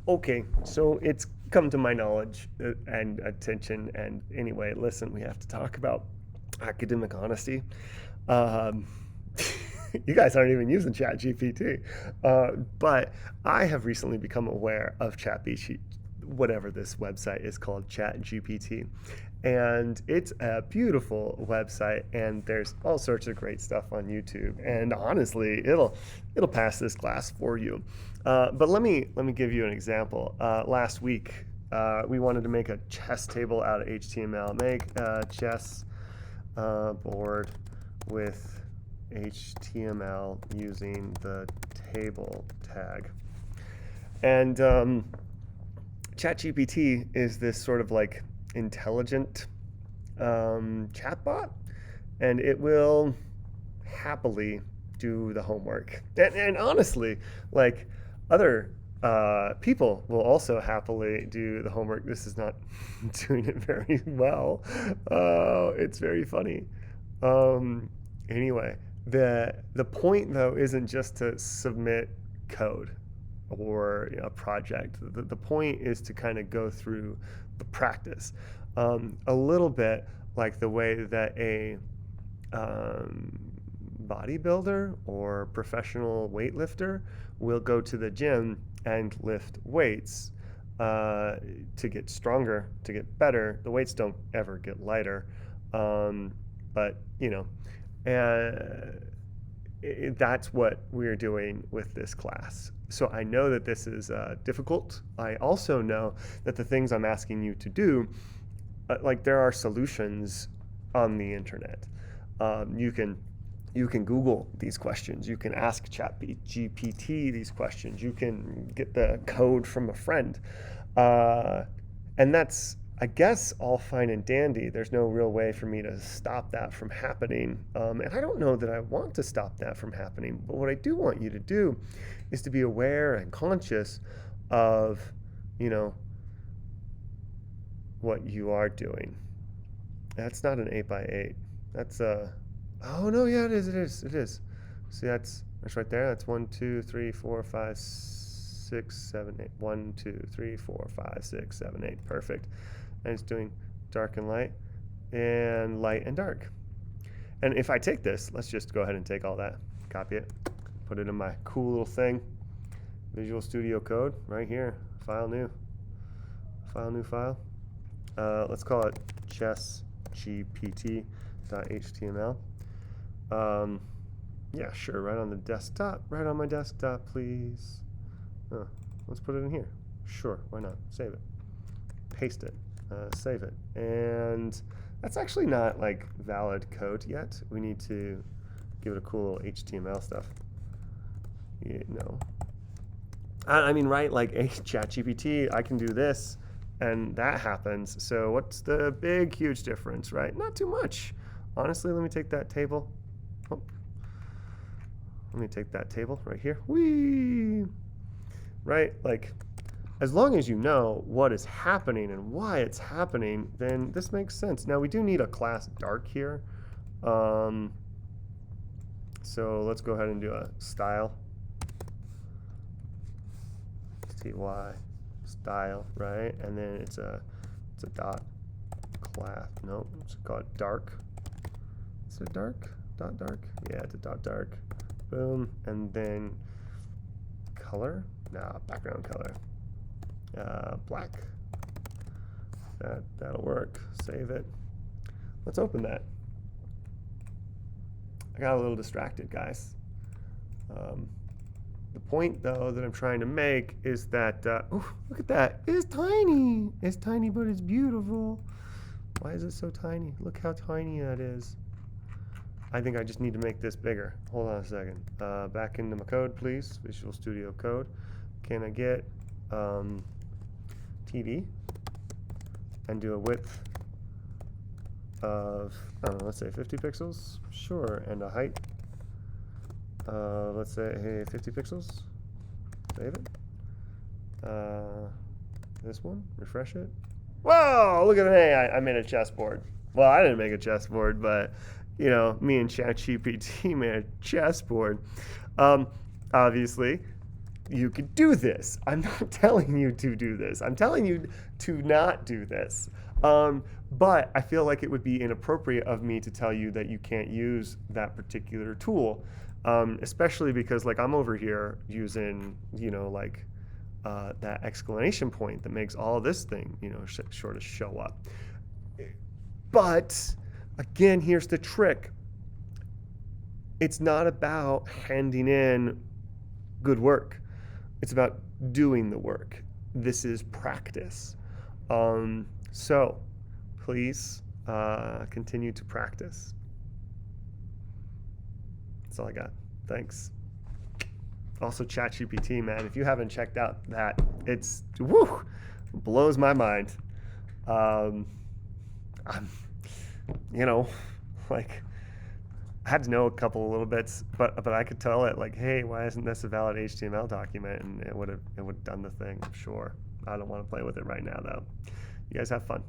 Okay, so it's come to my knowledge and attention. And anyway, listen, we have to talk about academic honesty. Um, you guys aren't even using ChatGPT, but I have recently become aware of ChatGPT, whatever this website is called, ChatGPT, and it's a beautiful website. And there's all sorts of great stuff on YouTube. And honestly, it'll pass this class for you. But let me give you an example. Last week, we wanted to make a chess table out of HTML. Make a chess board with HTML using the table tag. And ChatGPT is this sort of like intelligent chatbot, and it will happily do the homework. And honestly, like other people will also happily do the homework. This is not doing it very well. It's very funny. Um, anyway, the point though isn't just to submit code or a project. The point is to kind of go through the practice, a little bit like the way that a um, bodybuilder or professional weightlifter will go to the gym and lift weights to get stronger, to get better. The weights don't ever get lighter, but that's what we're doing with this class. So I know that this is difficult. I also know that the things I'm asking you to do, like there are solutions on the internet. You can Google these questions. You can ask ChatGPT these questions. You can get the code from a friend, uh, and that's, I guess, all fine and dandy. There's no real way for me to stop that from happening, and I don't know that I want to stop that from happening. But what I do want you to do is to be aware and conscious of, you know, what you are doing. That's not an 8x8. That's a Oh no, yeah, it is. It is. It is. See, that's right there. That's 1, 2, 3, 4, 5, 6, 7, 8. 1, 2, 3, 4, 5, 6, 7, 8. Perfect. And it's doing dark and light and dark. And if I take this, let's just go ahead and take all that, copy it, put it in my cool little thing, Visual Studio Code, right here. File new. File new file. Let's call it chessgpt.html. Yeah, sure, right on the desktop. Right on my desktop, please. Let's put it in here. Sure, why not? Save it. Paste it. Save it. And that's actually not like valid code yet. We need to give it a cool HTML stuff. I mean, right, like ChatGPT, I can do this, and that happens. So what's the big, huge difference, right? Not too much. Honestly, let me take that table. Oh. Let me take that table right here. Whee! Right? Like, as long as you know what is happening and why it's happening, then this makes sense. Now, we do need a class dark here. So let's go ahead and do a style. TY style, right? And then it's a dot class. Nope, it's called dark. Is it dark? Dot dark? Yeah, it's a dot dark. Boom. And then color? Nah, background color. Black. That'll work. Save it. Let's open that. I got a little distracted, guys. The point, though, that I'm trying to make is that, look at that. It's tiny. It's tiny, but it's beautiful. Why is it so tiny? Look how tiny that is. I think I just need to make this bigger. Hold on a second. Back into my code, please. Visual Studio Code. Can I get TD and do a width of, I don't know, let's say 50 pixels? Sure. And a height. Let's say, hey, 50 pixels. Save it. This one. Refresh it. Whoa! Look at me. I made a chessboard. Well, I didn't make a chessboard, but me and ChatGPT made a chessboard. Obviously, you could do this. I'm not telling you to do this. I'm telling you to not do this. But I feel like it would be inappropriate of me to tell you that you can't use that particular tool, especially because like I'm over here using, like that exclamation point that makes all this thing, sort of show up. But again, here's the trick. It's not about handing in good work. It's about doing the work. This is practice. So please continue to practice. That's all I got. Thanks. Also, ChatGPT, man, if you haven't checked out that, it's blows my mind. I'm, like, I had to know a couple of little bits, but I could tell it like, hey, why isn't this a valid HTML document? And it would have done the thing, I'm sure. I don't want to play with it right now, though. You guys have fun.